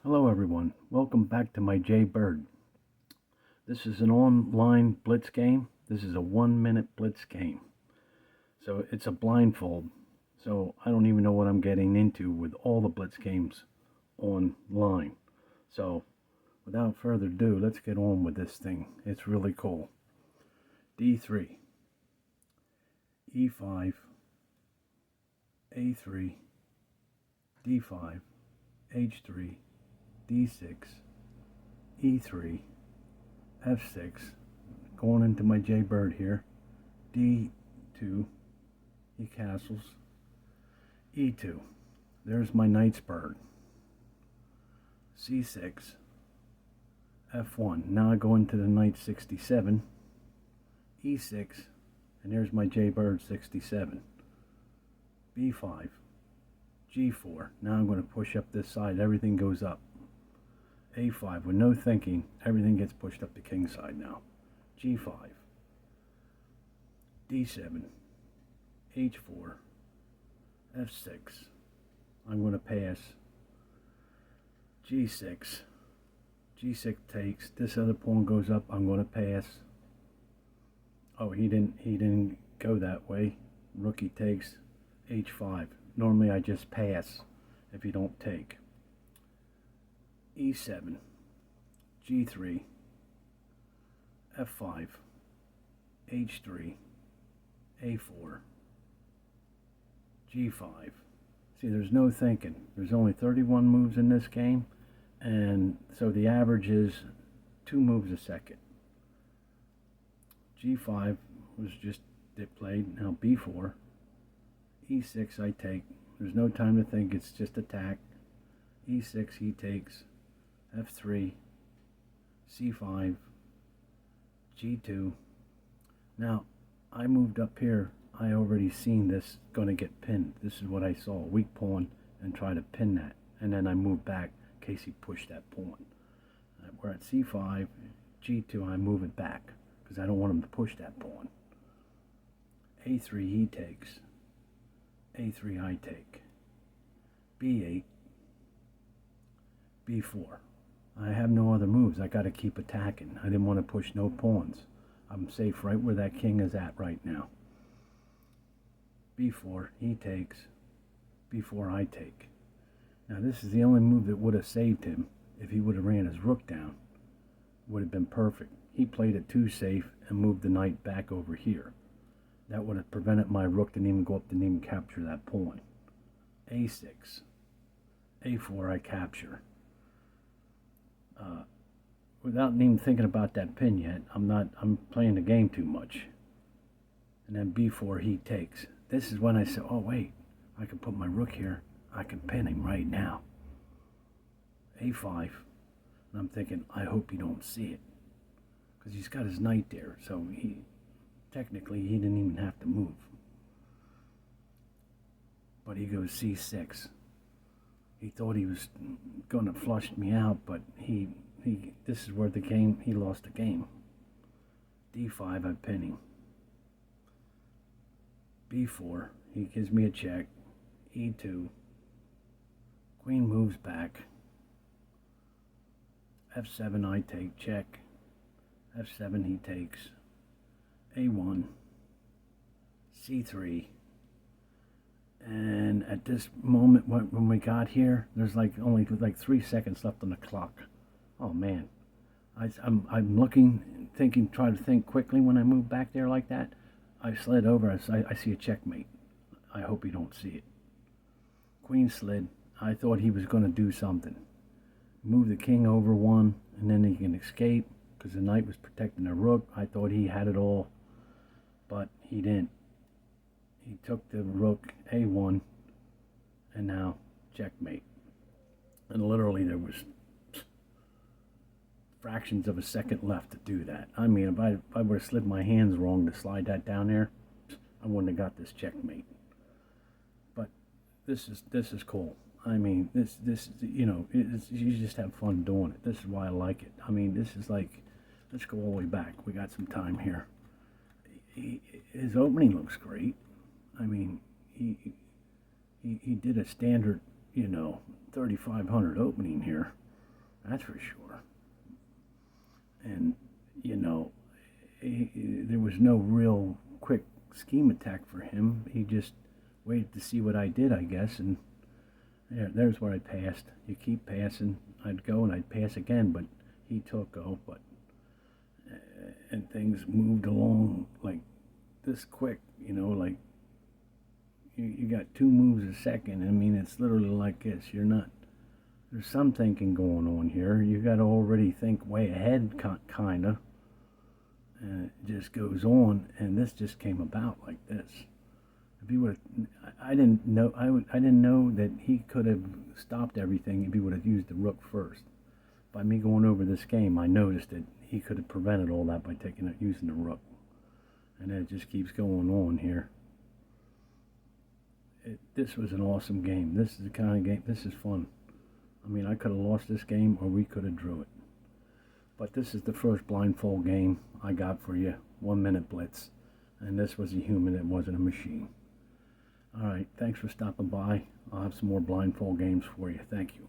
Hello everyone, welcome back to my Jay Bird. This is an online blitz game. This is a 1 minute blitz game. So it's a blindfold. So I don't even know what I'm getting into with all the blitz games online. So without further ado, let's get on with this thing. It's really cool. D3, E5, A3, D5, H3, D6, E3, F6, going into my J Bird here, D2, he castles, E2, there's my Knight's Bird, C6, F1, now I go into the Knight 67, E6, and there's my J Bird 67, B5, G4, now I'm going to push up this side, everything goes up, A5, with no thinking, everything gets pushed up the king side now. G5, D7, H4, F6, I'm going to pass, G6, G6 takes, this other pawn goes up, I'm going to pass. Oh, he didn't go that way. Rookie takes, H5. Normally I just pass if you don't take. E7, G3, F5, H3, A4, G5. See, there's no thinking. There's only 31 moves in this game, and so the average is 2 moves a second. G5 was just played. Now B4, E6 I take. There's no time to think. It's just attack. E6 he takes. F3, C5, G2. Now, I moved up here. I already seen this going to get pinned. This is what I saw, a weak pawn, and try to pin that. And then I moved back in case he pushed that pawn. We're at C5, G2, I move it back because I don't want him to push that pawn. A3 he takes. A3 I take. B8, B4. I have no other moves. I got to keep attacking. I didn't want to push no pawns. I'm safe right where that king is at right now. B4, he takes. B4, I take. Now this is the only move that would have saved him if he would have ran his rook down. Would have been perfect. He played it too safe and moved the knight back over here. That would have prevented my rook to even go up and even capture that pawn. A6. A4, I capture. Without even thinking about that pin yet, I'm playing the game too much. And then B4 he takes. This is when I said, oh wait, I can put my rook here. I can pin him right now. A5. And I'm thinking, I hope you don't see it. Because he's got his knight there. So technically he didn't even have to move. But he goes C6. He thought he was going to flush me out, but this is where he lost the game. D5, I'm pinning. B4, he gives me a check. E2, queen moves back. F7, I take, check. F7, he takes. A1, C3. And at this moment, when we got here, there's only 3 seconds left on the clock. Oh man, I'm looking, thinking, trying to think quickly when I move back there like that. I slid over. I see a checkmate. I hope you don't see it. Queen slid. I thought he was going to do something. Move the king over one, and then he can escape because the knight was protecting the rook. I thought he had it all, but he didn't. He took the rook, A1, and now checkmate. And literally there was fractions of a second left to do that. I mean, if I would have slid my hands wrong to slide that down there, I wouldn't have got this checkmate. But this is cool. I mean, this you just have fun doing it. This is why I like it. I mean, this is like, let's go all the way back. We got some time here. His opening looks great. I mean, he did a standard, 3,500 opening here. That's for sure. And, you know, there was no real quick scheme attack for him. He just waited to see what I did, I guess, and there's where I passed. You keep passing. I'd go and I'd pass again, but he took go, and things moved along like this quick, you know, like you got 2 moves a second. I mean, it's literally like this. There's some thinking going on here. You got to already think way ahead, kind of. And it just goes on, and this just came about like this. If he would, I didn't know. I didn't know that he could have stopped everything if he would have used the rook first. By me going over this game, I noticed that he could have prevented all that by using the rook, and then it just keeps going on here. This was an awesome game. This is the kind of game. This is fun. I mean, I could have lost this game, or we could have drew it. But this is the first blindfold game I got for you. 1 minute blitz. And this was a human, it wasn't a machine. Alright, thanks for stopping by. I'll have some more blindfold games for you. Thank you.